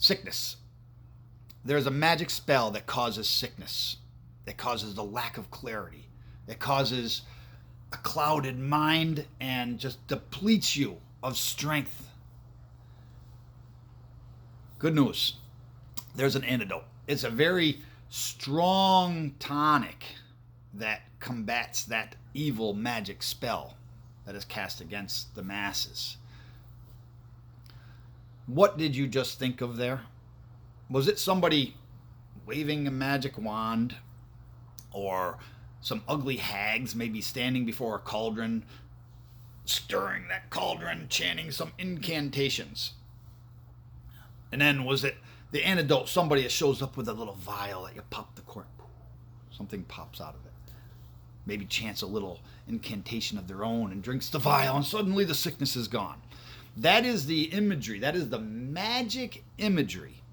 Sickness. There's a magic spell that causes sickness, that causes the lack of clarity, that causes a clouded mind and just depletes you of strength. Good news. There's an antidote. It's a very strong tonic that combats that evil magic spell that is cast against the masses. What did you just think of there? Was it somebody waving a magic wand, or some ugly hags maybe standing before a cauldron, stirring that cauldron, chanting some incantations? And then was it the antidote, somebody that shows up with a little vial that you pop the cork, something pops out of it, maybe chants a little incantation of their own and drinks the vial, and suddenly the sickness is gone? That is the imagery, that is the magic imagery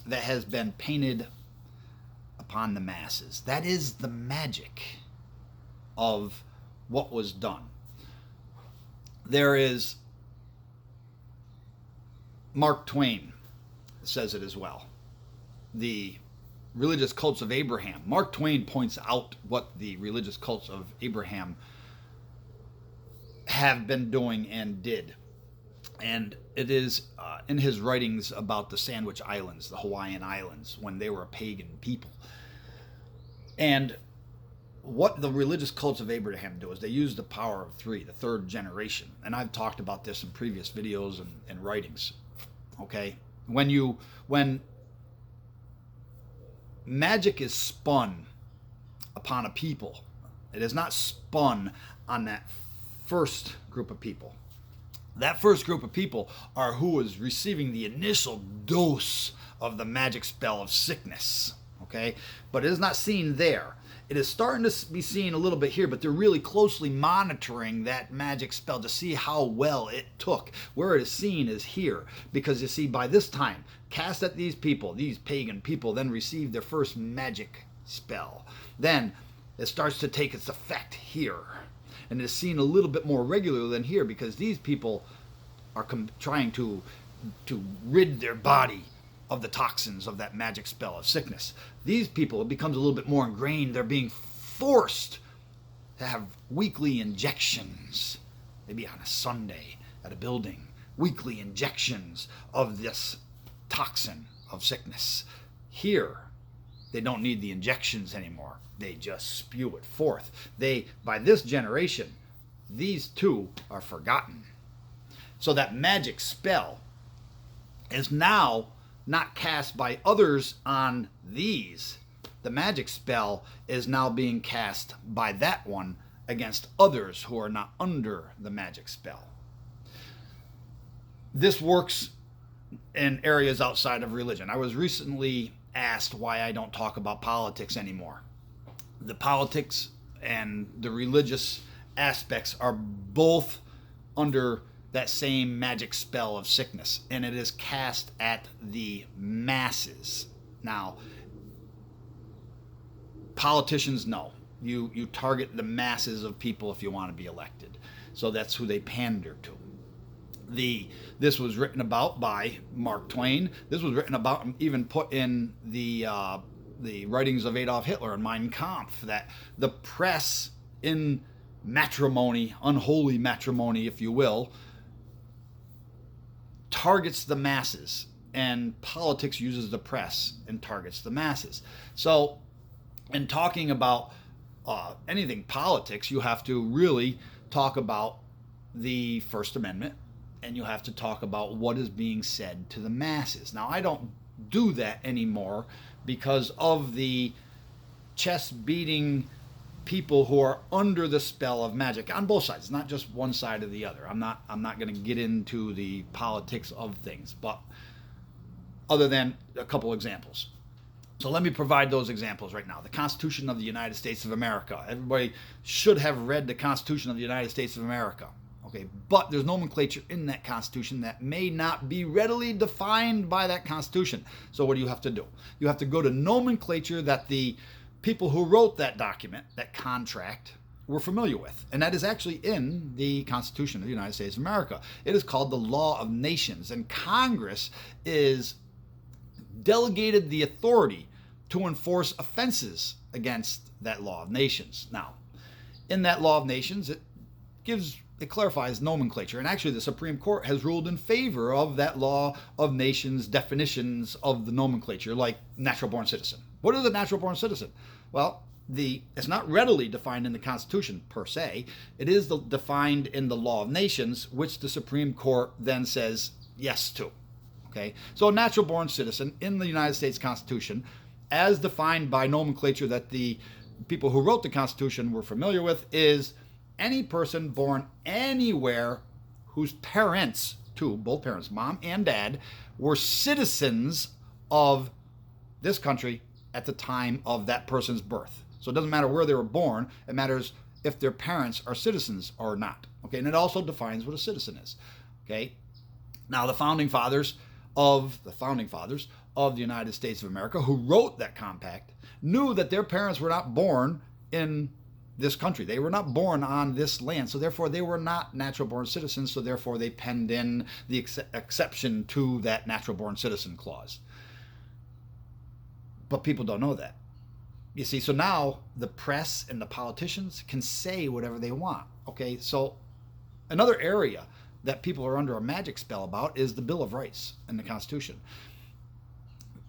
that has been painted upon the masses. That is the magic of what was done. There is, Mark Twain says it as well, the religious cults of Abraham. Mark Twain points out what the religious cults of Abraham have been doing and did. And it is in his writings about the Sandwich Islands, the Hawaiian Islands, when they were a pagan people. And what the religious cults of Abraham do is they use the power of three, the third generation. And I've talked about this in previous videos and writings. Okay? When magic is spun upon a people, it is not spun on that first group of people. That first group of people are who is receiving the initial dose of the magic spell of sickness. Okay? But it is not seen there. It is starting to be seen a little bit here, but they're really closely monitoring that magic spell to see how well it took. Where it is seen is here. Because you see, by this time, cast at these people, these pagan people, then receive their first magic spell. Then it starts to take its effect here. And it is seen a little bit more regularly than here, because these people are trying to rid their body of the toxins of that magic spell of sickness. These people, it becomes a little bit more ingrained. They're being forced to have weekly injections, maybe on a Sunday at a building, weekly injections of this toxin of sickness. Here, they don't need the injections anymore. They just spew it forth. By this generation, these two are forgotten. So that magic spell is now not cast by others on these. The magic spell is now being cast by that one against others who are not under the magic spell. This works in areas outside of religion. I was recently asked why I don't talk about politics anymore. The politics and the religious aspects are both under that same magic spell of sickness, and it is cast at the masses. Now, politicians know. You target the masses of people if you want to be elected. So that's who they pander to. This was written about by Mark Twain. This was written about and even put in the writings of Adolf Hitler and Mein Kampf, that the press in matrimony, unholy matrimony, if you will, targets the masses, and politics uses the press and targets the masses. So in talking about anything politics, you have to really talk about the First Amendment, and you have to talk about what is being said to the masses. Now, I don't do that anymore because of the chest-beating people who are under the spell of magic on both sides, not just one side or the other. I'm not going to get into the politics of things, but other than a couple examples. So let me provide those examples right now. The Constitution of the United States of America. Everybody should have read the Constitution of the United States of America. Okay, but there's nomenclature in that Constitution that may not be readily defined by that Constitution. So what do you have to do? You have to go to nomenclature that the people who wrote that document, that contract, were familiar with. And that is actually in the Constitution of the United States of America. It is called the Law of Nations. And Congress is delegated the authority to enforce offenses against that law of nations. Now, in that law of nations, it clarifies nomenclature. And actually, the Supreme Court has ruled in favor of that law of nations definitions of the nomenclature, like natural born citizen. What is a natural born citizen? Well, it's not readily defined in the Constitution per se. It is defined in the law of nations, which the Supreme Court then says yes to. Okay, so a natural born citizen in the United States Constitution, as defined by nomenclature that the people who wrote the Constitution were familiar with, is any person born anywhere whose parents, both parents, mom and dad, were citizens of this country at the time of that person's birth. So it doesn't matter where they were born, it matters if their parents are citizens or not. Okay, and it also defines what a citizen is. Okay, now the founding fathers of the United States of America, who wrote that compact, knew that their parents were not born in this country. They were not born on this land, so therefore they were not natural born citizens, so therefore they penned in the exception to that natural born citizen clause. But people don't know that. You see, so now the press and the politicians can say whatever they want. Okay, so another area that people are under a magic spell about is the Bill of Rights and the Constitution.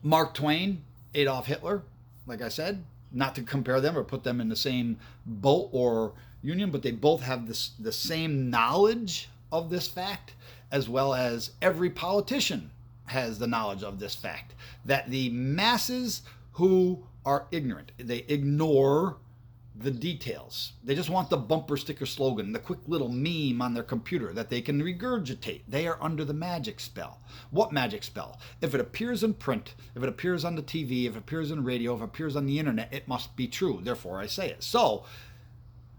Mark Twain, Adolf Hitler, like I said, not to compare them or put them in the same boat or union, but they both have the same knowledge of this fact, as well as every politician has the knowledge of this fact, that the masses who are ignorant, they ignore the details. They just want the bumper sticker slogan, the quick little meme on their computer that they can regurgitate. They are under the magic spell. What magic spell? If it appears in print, if it appears on the TV, if it appears in radio, if it appears on the internet, it must be true. Therefore, I say it. So,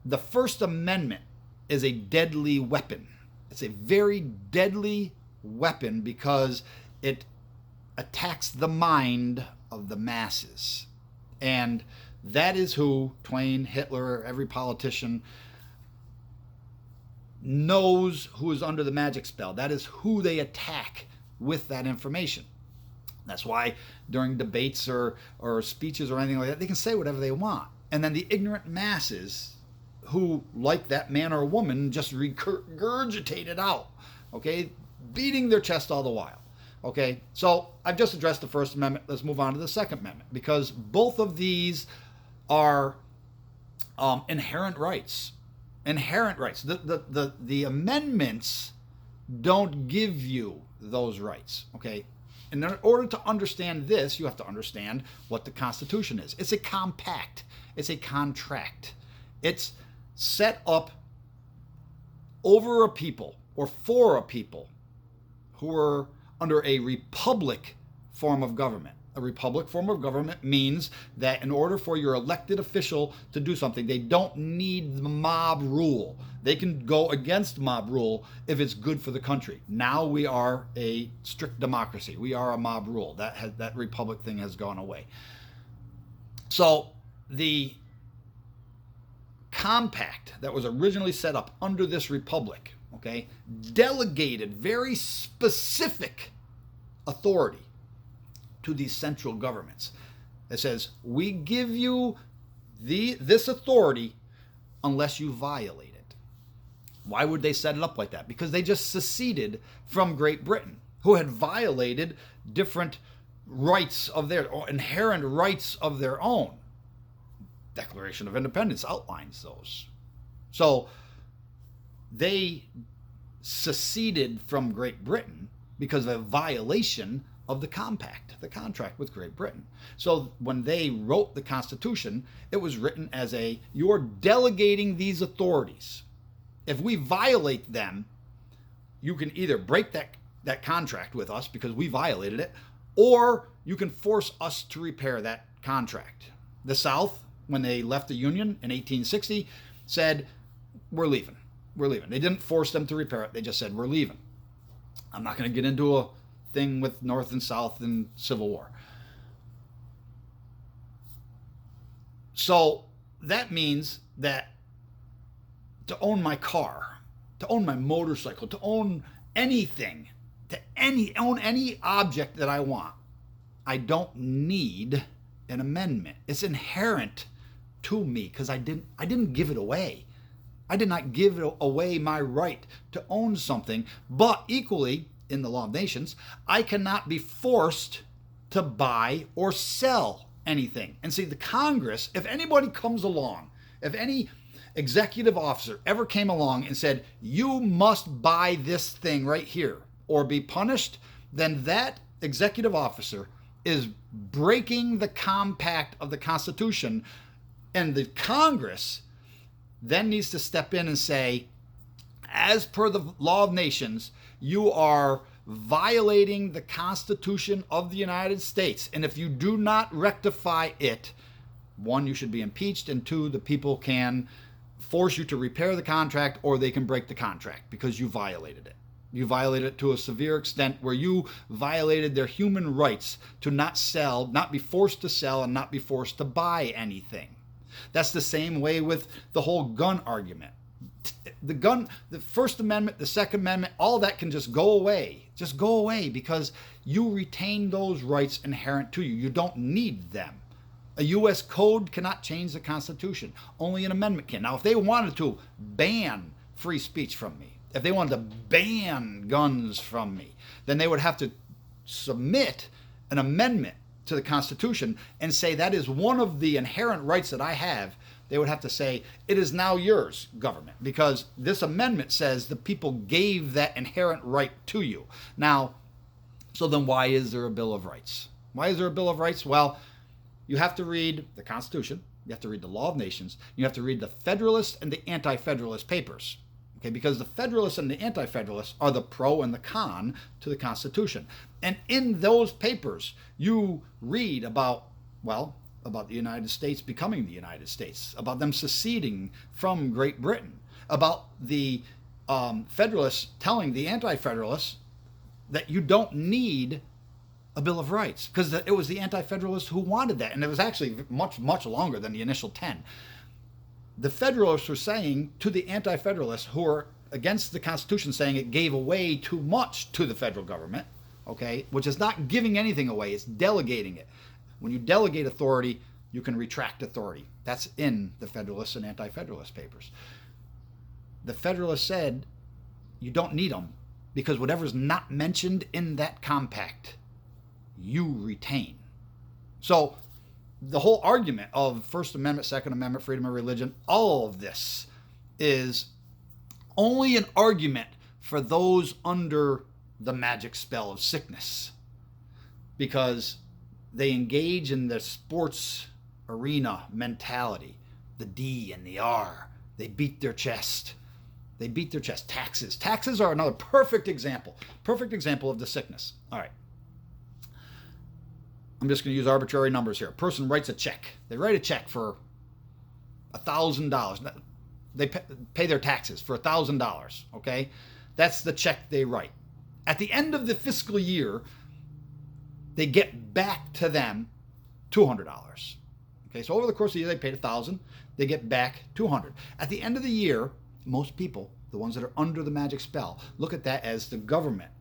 the First Amendment is a deadly weapon. It's a very deadly weapon because it attacks the mind of the masses. And that is who Twain, Hitler, every politician knows who is under the magic spell. That is who they attack with that information. That's why during debates or speeches or anything like that, they can say whatever they want. And then the ignorant masses who, like that man or woman, just regurgitate it out, okay, beating their chest all the while. Okay, so I've just addressed the First Amendment. Let's move on to the Second Amendment, because both of these are inherent rights. Inherent rights. The amendments don't give you those rights. Okay, and in order to understand this, you have to understand what the Constitution is. It's a compact. It's a contract. It's set up over a people or for a people who are under a republic form of government. A republic form of government means that in order for your elected official to do something, they don't need the mob rule. They can go against mob rule if it's good for the country. Now we are a strict democracy. We are a mob rule. That republic thing has gone away. So the compact that was originally set up under this republic, okay, delegated very specific authority to these central governments. It says, we give you this authority unless you violate it. Why would they set it up like that? Because they just seceded from Great Britain, who had violated different rights of their, or inherent rights of their own. Declaration of Independence outlines those. So they seceded from Great Britain because of a violation of the compact, the contract with Great Britain. So when they wrote the Constitution, it was written as you're delegating these authorities. If we violate them, you can either break that contract with us because we violated it, or you can force us to repair that contract. The South, when they left the Union in 1860, said, we're leaving. We're leaving. They didn't force them to repair it. They just said, we're leaving. I'm not going to get into a thing with North and South and Civil War. So that means that to own my car, to own my motorcycle, to own anything, own any object that I want, I don't need an amendment. It's inherent to me because I didn't give it away. I did not give away my right to own something, but equally, in the law of nations, I cannot be forced to buy or sell anything. And see, the Congress, if anybody comes along, if any executive officer ever came along and said, you must buy this thing right here or be punished, then that executive officer is breaking the compact of the Constitution, and the Congress then needs to step in and say, as per the law of nations, you are violating the Constitution of the United States. And if you do not rectify it, one, you should be impeached, and two, the people can force you to repair the contract, or they can break the contract because you violated it. You violated it to a severe extent where you violated their human rights to not sell, not be forced to sell, and not be forced to buy anything. That's the same way with the whole gun argument. The First Amendment, the Second Amendment, all that can just go away. Just go away because you retain those rights inherent to you. You don't need them. A U.S. code cannot change the Constitution. Only an amendment can. Now, if they wanted to ban free speech from me, if they wanted to ban guns from me, then they would have to submit an amendment to the Constitution and say that is one of the inherent rights that I have. They would have to say, it is now yours, government, because this amendment says the people gave that inherent right to you. Now, so then why is there a Bill of Rights? Why is there a Bill of Rights? Well, you have to read the Constitution, you have to read the Law of Nations, you have to read the Federalist and the Anti-Federalist papers. Okay, because the Federalists and the Anti-Federalists are the pro and the con to the Constitution. And in those papers, you read about the United States becoming the United States, about them seceding from Great Britain, about the Federalists telling the Anti-Federalists that you don't need a Bill of Rights, because it was the Anti-Federalists who wanted that, and it was actually much, much longer than the initial 10. The Federalists were saying to the Anti-Federalists, who are against the Constitution, saying it gave away too much to the federal government, okay, which is not giving anything away, it's delegating it. When you delegate authority, you can retract authority. That's in the Federalist and Anti-Federalist papers. The Federalists said you don't need them because whatever's not mentioned in that compact, you retain. So the whole argument of First Amendment, Second Amendment, freedom of religion, all of this is only an argument for those under the magic spell of sickness, because they engage in the sports arena mentality, the D and the R. They beat their chest. They beat their chest. Taxes. Taxes are another perfect example of the sickness. All right. I'm just going to use arbitrary numbers here. A person writes a check. They write a check for $1,000. They pay their taxes for $1,000, okay? That's the check they write. At the end of the fiscal year, they get back to them $200. Okay, so over the course of the year, they paid $1,000. They get back $200. At the end of the year, most people, the ones that are under the magic spell, look at that as the government.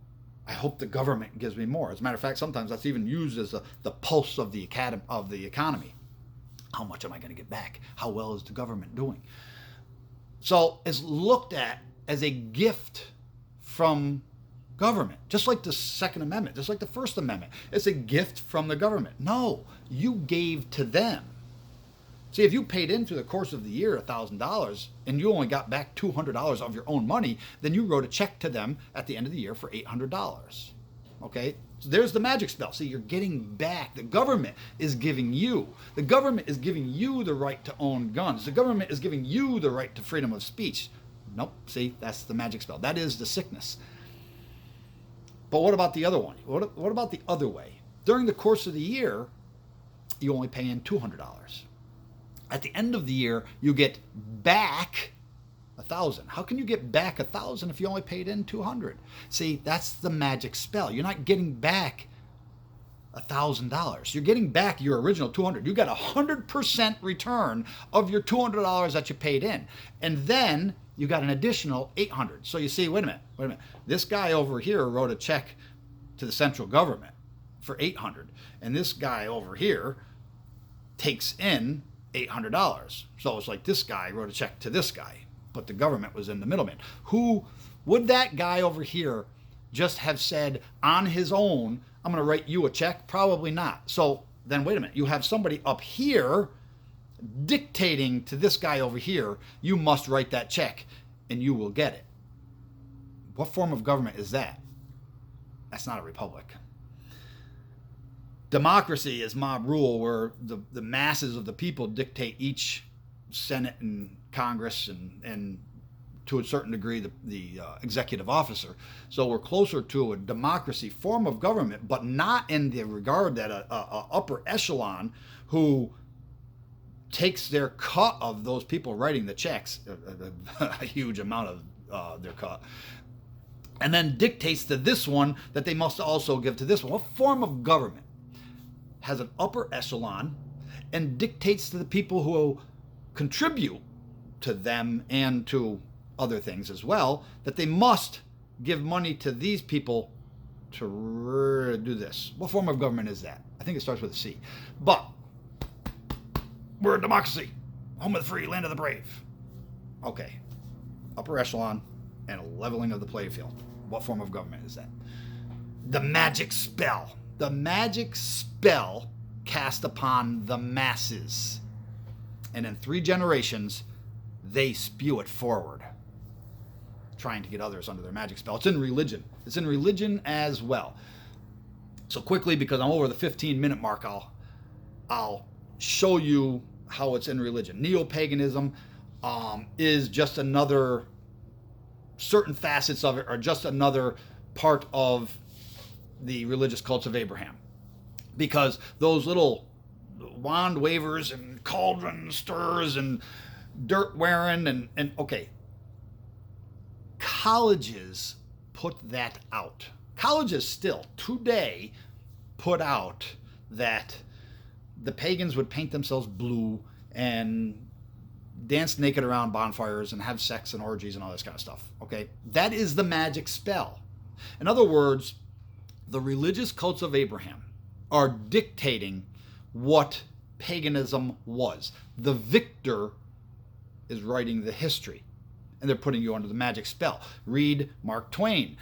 I hope the government gives me more. As a matter of fact, sometimes that's even used as the pulse of the economy. How much am I going to get back? How well is the government doing? So it's looked at as a gift from government, just like the Second Amendment, just like the First Amendment. It's a gift from the government. No, you gave to them. See, if you paid in through the course of the year $1,000 and you only got back $200 of your own money, then you wrote a check to them at the end of the year for $800. Okay? So there's the magic spell. See, you're getting back. The government is giving you. The government is giving you the right to own guns. The government is giving you the right to freedom of speech. Nope. See, that's the magic spell. That is the sickness. But what about the other one? What about the other way? During the course of the year, you only pay in $200. At the end of the year, you get back $1,000. How can you get back $1,000 if you only paid in $200? See, that's the magic spell. You're not getting back $1,000. You're getting back your original $200. You got 100% return of your $200 that you paid in, and then you got an additional $800. So you see, wait a minute. This guy over here wrote a check to the central government. for $800, and this guy over here takes in $800. So it's like this guy wrote a check to this guy, but the government was in the middleman. Who would that guy over here just have said on his own, I'm going to write you a check? Probably not. So then wait a minute, you have somebody up here dictating to this guy over here, you must write that check and you will get it. What form of government is that? That's not a republic. Democracy is mob rule, where the masses of the people dictate each Senate and Congress and to a certain degree the executive officer. So we're closer to a democracy form of government, but not in the regard that a upper echelon who takes their cut of those people writing the checks, a huge amount of their cut, and then dictates to this one that they must also give to this one. What form of government has an upper echelon and dictates to the people who contribute to them and to other things as well, that they must give money to these people to do this? What form of government is that? I think it starts with a C. But we're a democracy, home of the free, land of the brave. Okay, upper echelon and a leveling of the playing field. What form of government is that? The magic spell. The magic spell cast upon the masses. And in 3 generations, they spew it forward, trying to get others under their magic spell. It's in religion. It's in religion as well. So quickly, because I'm over the 15-minute mark, I'll show you how it's in religion. Neo-paganism is just another, certain facets of it are just another part of the religious cults of Abraham. Because those little wand wavers and cauldron stirs and dirt wearing and okay, colleges put that out. Colleges still today put out that the pagans would paint themselves blue and dance naked around bonfires and have sex and orgies and all this kind of stuff. Okay, that is the magic spell. In other words, the religious cults of Abraham are dictating what paganism was. The victor is writing the history, and they're putting you under the magic spell. Read Mark Twain,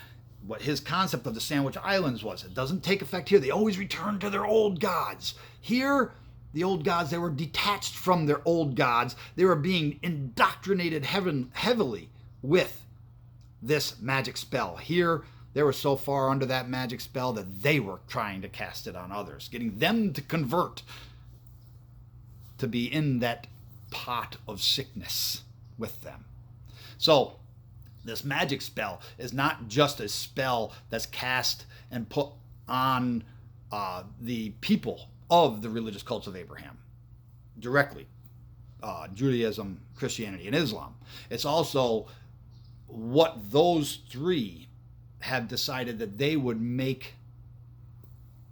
what his concept of the Sandwich Islands was. It doesn't take effect here. They always return to their old gods. Here, the old gods, they were detached from their old gods. They were being indoctrinated heavily with this magic spell. Here, they were so far under that magic spell that they were trying to cast it on others, getting them to convert, to be in that pot of sickness with them. So this magic spell is not just a spell that's cast and put on the people of the religious cults of Abraham directly, Judaism, Christianity, and Islam. It's also what those 3 have decided that they would make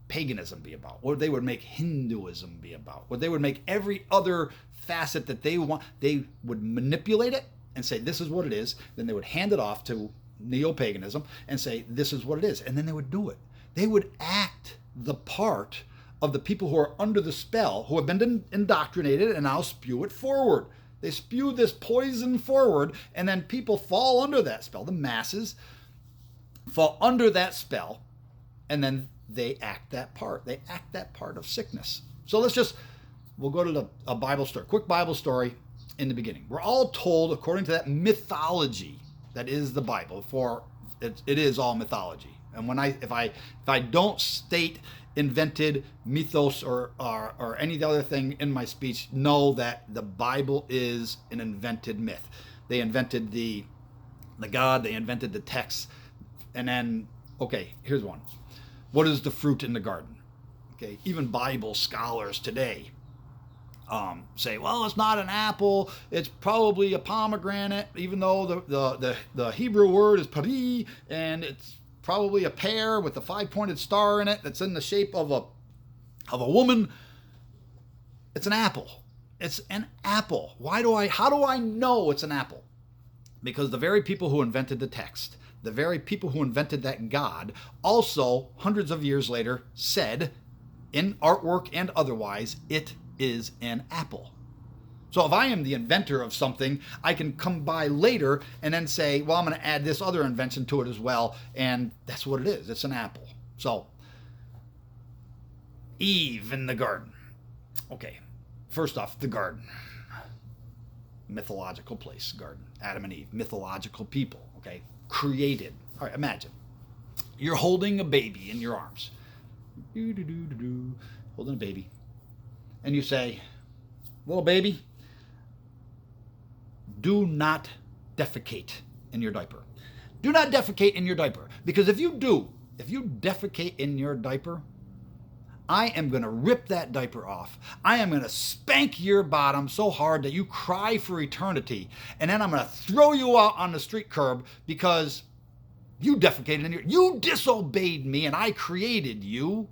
paganism be about, or they would make Hinduism be about, or they would make every other facet that they want. They would manipulate it and say, this is what it is. Then they would hand it off to neo-paganism and say, this is what it is. And then they would do it. They would act the part of the people who are under the spell, who have been indoctrinated, and now spew it forward. They spew this poison forward, and then people fall under that spell. The masses fall under that spell, and then they act that part. They act that part of sickness. So we'll go to a Bible story, quick Bible story in the beginning. We're all told, according to that mythology that is the Bible, for it is all mythology. And if I don't state invented mythos or any other thing in my speech, know that the Bible is an invented myth. They invented the God, they invented the text. And then, okay, here's one. What is the fruit in the garden? Okay, even Bible scholars today say, well, it's not an apple, it's probably a pomegranate, even though the Hebrew word is pari, and it's probably a pear with a 5-pointed star in it that's in the shape of a woman. It's an apple. It's an apple. How do I know it's an apple? Because the very people who invented the text, the very people who invented that God, also hundreds of years later said, in artwork and otherwise, it is an apple. So if I am the inventor of something, I can come by later and then say, well, I'm going to add this other invention to it as well, and that's what it is. It's an apple. So, Eve in the garden. Okay, first off, the garden. Mythological place, garden. Adam and Eve, mythological people, okay? Created. All right, imagine. You're holding a baby in your arms. Holding a baby. And you say, little baby, do not defecate in your diaper. Do not defecate in your diaper. Because if you defecate in your diaper, I am going to rip that diaper off. I am going to spank your bottom so hard that you cry for eternity. And then I'm going to throw you out on the street curb because you defecated in you disobeyed me and I created you.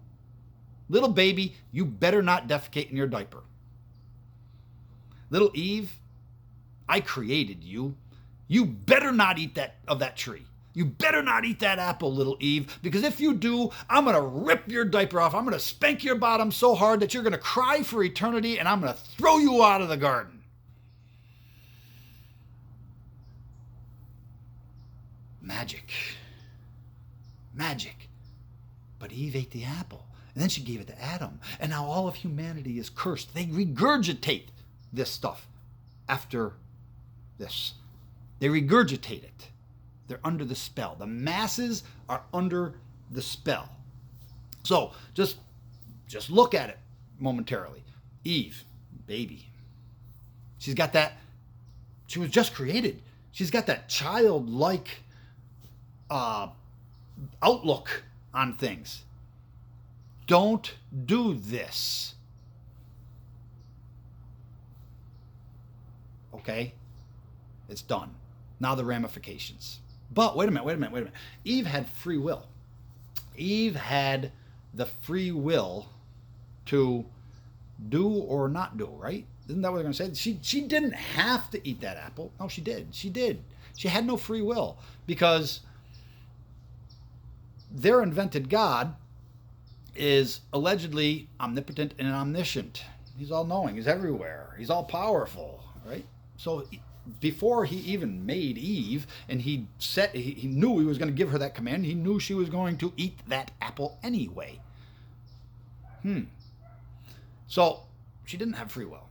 Little baby, you better not defecate in your diaper. Little Eve, I created you. You better not eat of that tree. You better not eat that apple, little Eve, because if you do, I'm going to rip your diaper off. I'm going to spank your bottom so hard that you're going to cry for eternity, and I'm going to throw you out of the garden. Magic. Magic. But Eve ate the apple, and then she gave it to Adam, and now all of humanity is cursed. They regurgitate this stuff after this. They regurgitate it. They're under the spell. The masses are under the spell. So just look at it momentarily. Eve, baby. She's got that, she was just created. She's got that childlike outlook on things. Don't do this. Okay? It's done. Now the ramifications. But wait a minute. Eve had free will. Eve had the free will to do or not do, right? Isn't that what they're going to say? She didn't have to eat that apple. No, she did. She did. She had no free will because their invented God is allegedly omnipotent and omniscient. He's all-knowing. He's everywhere. He's all-powerful, right? So before he even made Eve, and he knew he was going to give her that command, he knew she was going to eat that apple anyway. So she didn't have free will.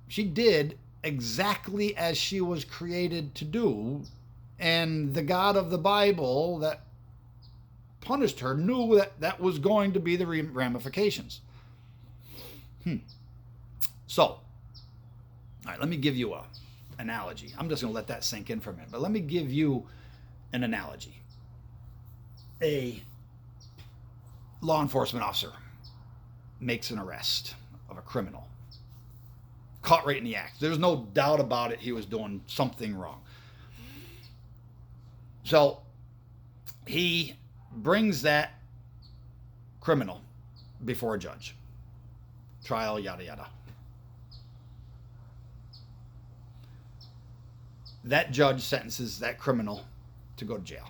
She did exactly as she was created to do, and the God of the Bible that punished her knew that that was going to be the ramifications. So, all right, let me give you a analogy. I'm just going to let that sink in for a minute, but let me give you an analogy. A law enforcement officer makes an arrest of a criminal. Caught right in the act. There's no doubt about it. He was doing something wrong. So he brings that criminal before a judge. Trial, yada, yada. That judge sentences that criminal to go to jail.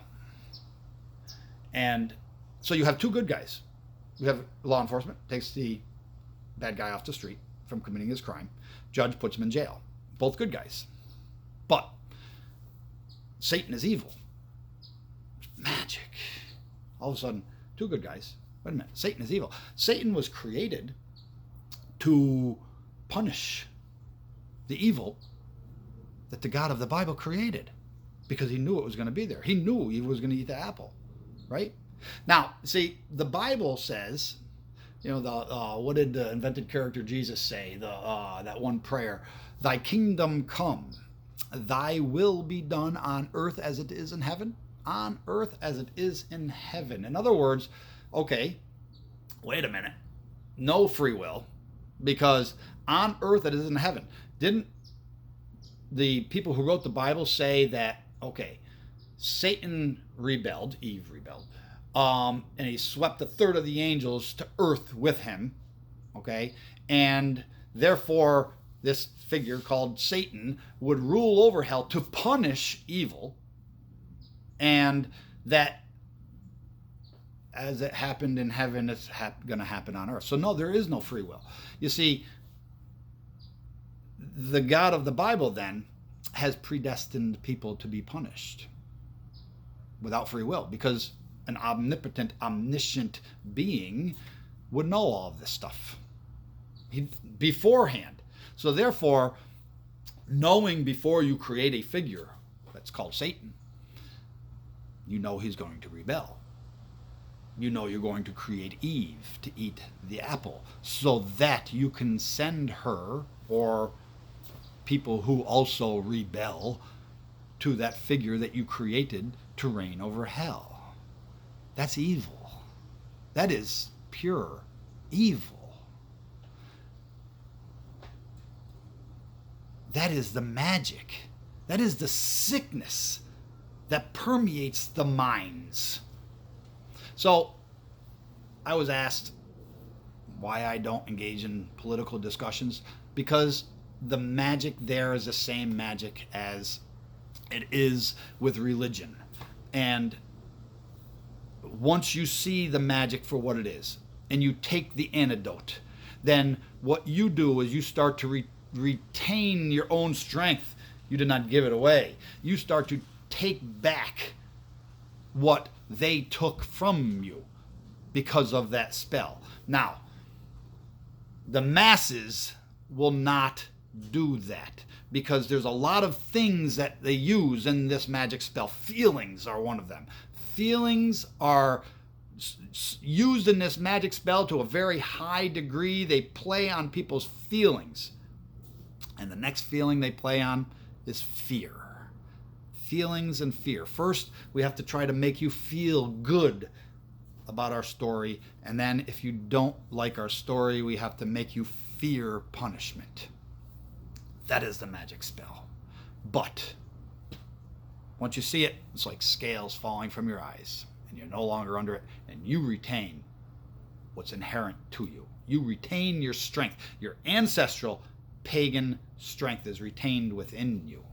And so you have two good guys. You have law enforcement, takes the bad guy off the street from committing his crime. Judge puts him in jail. Both good guys. But Satan is evil. Magic. All of a sudden, two good guys. Wait a minute. Satan is evil. Satan was created to punish the evil that the God of the Bible created because he knew it was going to be there. He knew he was going to eat the apple, right? Now, see, the Bible says, what did the invented character Jesus say? That one prayer, thy kingdom come, thy will be done on earth as it is in heaven. On earth as it is in heaven. In other words, okay, wait a minute. No free will, because on earth it is in heaven. Didn't the people who wrote the Bible say that, okay, Satan rebelled, Eve rebelled, and he swept a third of the angels to earth with him, okay, and therefore this figure called Satan would rule over hell to punish evil, and that as it happened in heaven, it's going to happen on earth. So no, there is no free will. You see, the God of the Bible then has predestined people to be punished without free will, because an omnipotent, omniscient being would know all of this stuff beforehand. So therefore, knowing before you create a figure that's called Satan, you know he's going to rebel. You know you're going to create Eve to eat the apple so that you can send her or people who also rebel to that figure that you created to reign over hell. That's evil. That is pure evil. That is the magic. That is the sickness that permeates the minds. So I was asked why I don't engage in political discussions, because the magic there is the same magic as it is with religion. And once you see the magic for what it is, and you take the antidote, then what you do is you start to retain your own strength. You did not give it away. You start to take back what they took from you because of that spell. Now, the masses will not do that, because there's a lot of things that they use in this magic spell. Feelings are one of them. Feelings are used in this magic spell to a very high degree. They play on people's feelings. And the next feeling they play on is fear. Feelings and fear. First, we have to try to make you feel good about our story. And then if you don't like our story, we have to make you fear punishment. That is the magic spell. But once you see it, it's like scales falling from your eyes, and you're no longer under it, and you retain what's inherent to you. You retain your strength. Your ancestral pagan strength is retained within you.